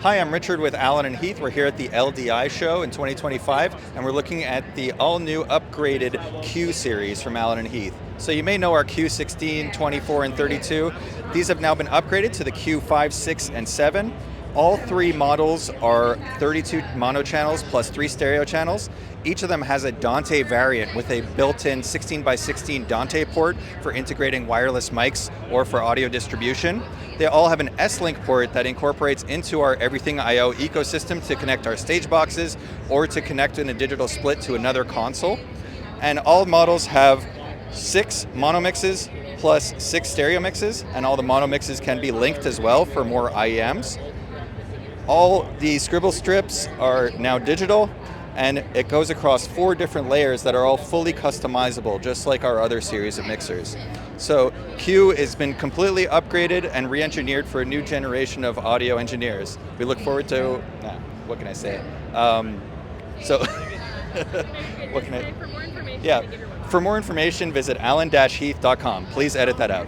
Hi, I'm Richard with Alan and Heath. We're here at the LDI show in 2025, and we're looking at the all-new upgraded Q series from Alan and Heath. So you may know our Q16, 24, and 32. These have now been upgraded to the Q5, 6, and 7. All three models are 32 mono channels plus 3 stereo channels. Each of them has a Dante variant with a built-in 16x16 Dante port for integrating wireless mics or for audio distribution. They all have an S-Link port that incorporates into our Everything I/O ecosystem to connect our stage boxes or to connect in a digital split to another console. And all models have 6 mono mixes plus 6 stereo mixes, and all the mono mixes can be linked as well for more IEMs. All the scribble strips are now digital, and it goes across 4 different layers that are all fully customizable, just like our other series of mixers. So Q has been completely upgraded and re-engineered for a new generation of audio engineers. We look forward to, what can I say? What can I? For more information, Yeah, give your website. for more information, visit alan-heath.com. Please edit that out.